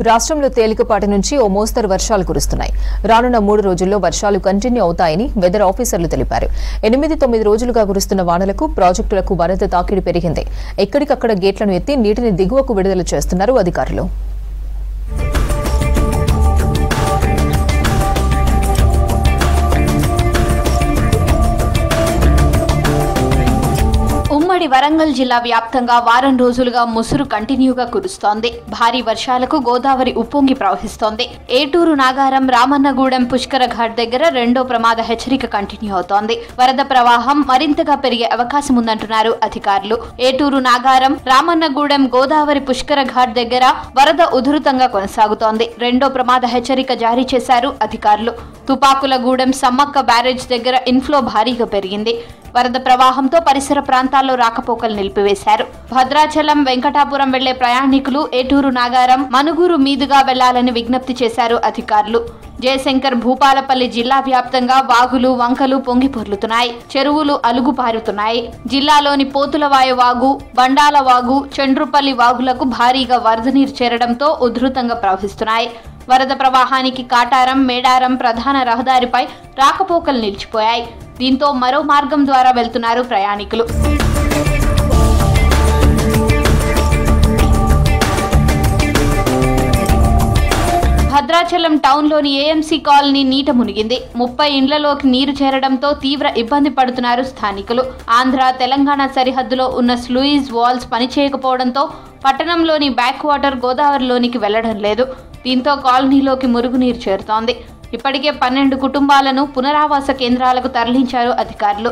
రాష్ట్రంలో తేలికపాటి నుంచి ఓ మోస్తరు వర్షాలు కురుస్తున్నాయి. రానున్న 3 రోజుల్లో వర్షాలు కంటిన్యూ అవుతాయని వెదర్ ఆఫీసర్లు తెలిపారు. 8-9 రోజులుగా కురుస్తున్న వానలకు ప్రాజెక్టులకు వరద తాకిడి పెరిగింది. ఎక్కడికక్కడ గేట్లను ఎత్తి నీటిని దిగువకు విడుదల చేస్తున్నారు అధికారులు. ఉమ్మడి వరంగల్ జిల్లా వ్యాప్తంగా వారం రోజులుగా ముసురు కంటిన్యూగా కురుస్తోంది. భారీ వర్షాలకు గోదావరి ఉప్పొంగి ప్రవహిస్తోంది. ఏటూరు నాగారం రామన్నగూడెం పుష్కర ఘాట్ దగ్గర రెండో ప్రమాద హెచ్చరిక కంటిన్యూ అవుతోంది. వరద ప్రవాహం మరింతగా పెరిగే అవకాశం ఉందంటున్నారు అధికారులు. ఏటూరు నాగారం రామన్నగూడెం గోదావరి పుష్కర ఘాట్ దగ్గర వరద ఉధృతంగా కొనసాగుతోంది. రెండో ప్రమాద హెచ్చరిక జారీ చేశారు అధికారులు. తుపాకులగూడెం సమ్మక్క బ్యారేజ్ దగ్గర ఇన్ఫ్లో భారీగా పెరిగింది. వరద ప్రవాహంతో పరిసర ప్రాంతాల్లో రాకపోకలు నిలిపివేశారు. భద్రాచలం వెంకటాపురం వెళ్లే ప్రయాణికులు ఏటూరు నాగారం మనుగురు మీదుగా వెళ్లాలని విజ్ఞప్తి చేశారు అధికారులు. జయశంకర్ భూపాలపల్లి జిల్లా వ్యాప్తంగా వాగులు వంకలు పొంగి పొర్లుతున్నాయి. చెరువులు అలుగుపారుతున్నాయి. జిల్లాలోని పోతులవాయ వాగు, బండాల వాగు, చండ్రుపల్లి వాగులకు భారీగా వరద నీరు చేరడంతో ఉధృతంగా ప్రవహిస్తున్నాయి. వరద ప్రవాహానికి కాటారం మేడారం ప్రధాన రహదారిపై రాకపోకలు నిలిచిపోయాయి. దీంతో మరో మార్గం ద్వారా వెళ్తున్నారు ప్రయాణికులు. భద్రాచలం టౌన్లోని ఏఎంసీ కాలనీ నీట మునిగింది. 30 ఇండ్లలోకి నీరు చేరడంతో తీవ్ర ఇబ్బంది పడుతున్నారు స్థానికులు. ఆంధ్ర తెలంగాణ సరిహద్దులో ఉన్న స్లూయిస్ వాల్స్ పనిచేయకపోవడంతో పట్టణంలోని బ్యాక్ వాటర్ గోదావరిలోనికి వెళ్లడం లేదు. దీంతో కాలనీలోకి మురుగునీరు చేరుతోంది. ఇప్పటికే 12 కుటుంబాలను పునరావాస కేంద్రాలకు తరలించారు అధికారులు.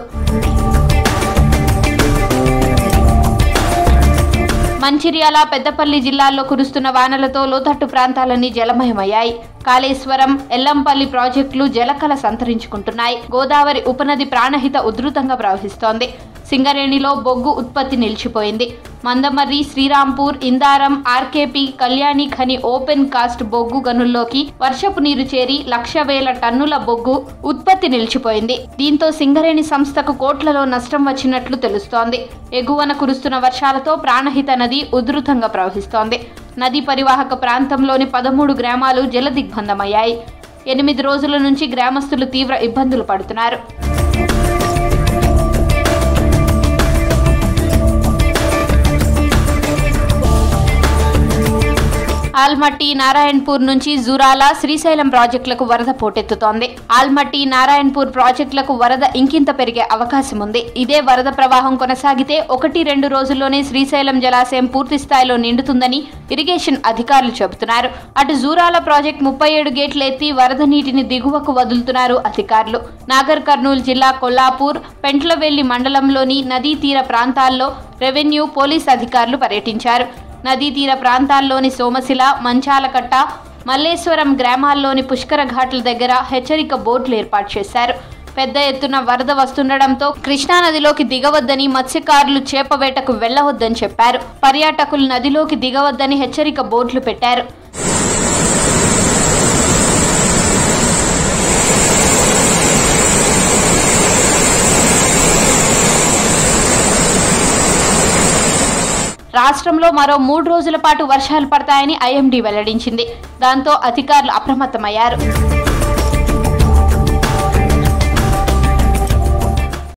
మంచిర్యాల పెద్దపల్లి జిల్లాల్లో కురుస్తున్న వానలతో లోతట్టు ప్రాంతాలన్నీ జలమయమయ్యాయి. కాళేశ్వరం ఎల్లంపల్లి ప్రాజెక్టులు జలకళ సంతరించుకుంటున్నాయి. గోదావరి ఉపనది ప్రాణహిత ఉధృతంగా ప్రవహిస్తోంది. సింగరేణిలో బొగ్గు ఉత్పత్తి నిలిచిపోయింది. Mandamarri, Srirampur, Indaram, RKP, Kalyani Khani open cast బొగ్గు గనుల్లోకి వర్షపు నీరు చేరి 1,00,000 టన్నుల బొగ్గు ఉత్పత్తి నిలిచిపోయింది. దీంతో సింగరేణి సంస్థకు కోట్లలో నష్టం వచ్చినట్లు తెలుస్తోంది. ఎగువన కురుస్తున్న వర్షాలతో ప్రాణహిత నది ఉధృతంగా ప్రవహిస్తోంది. నదీ పరివాహక ప్రాంతంలోని 13 గ్రామాలు జలదిగ్బంధమయ్యాయి. 8 రోజుల నుంచి గ్రామస్తులు తీవ్ర ఇబ్బందులు పడుతున్నారు. ఆల్మట్టి నారాయణపూర్ నుంచి జూరాల శ్రీశైలం ప్రాజెక్టులకు వరద పోటెత్తుతోంది. ఆల్మట్టి నారాయణపూర్ ప్రాజెక్టులకు వరద ఇంకింత పెరిగే అవకాశం ఉంది. ఇదే వరద ప్రవాహం కొనసాగితే 1-2 రోజుల్లోనే శ్రీశైలం జలాశయం పూర్తి స్థాయిలో నిండుతుందని ఇరిగేషన్ అధికారులు చెబుతున్నారు. అటు జూరాల ప్రాజెక్టు 37 గేట్లు ఎత్తి వరద నీటిని దిగువకు వదులుతున్నారు అధికారులు. నాగర్ కర్నూలు జిల్లా కొల్లాపూర్, పెంట్లవెల్లి మండలంలోని నదీ తీర ప్రాంతాల్లో రెవెన్యూ, పోలీస్ అధికారులు పర్యటించారు. నదీ తీర ప్రాంతాల్లోని సోమశిల, మంచాలకట్ట, మల్లేశ్వరం గ్రామాల్లోని పుష్కర ఘాట్ల దగ్గర హెచ్చరిక బోర్డులు ఏర్పాటు చేశారు. పెద్ద ఎత్తున వరద వస్తుండటంతో కృష్ణానదిలోకి దిగవద్దని, మత్స్యకారులు చేపవేటకు వెళ్లవద్దని చెప్పారు. పర్యాటకులు నదిలోకి దిగవద్దని హెచ్చరిక బోర్డులు పెట్టారు. రాష్ట్రంలో మరో 3 రోజుల పాటు వర్షాలు పడతాయని ఐఎండీ వెల్లడించింది. దాంతో అధికారులు అప్రమత్తమయ్యారు.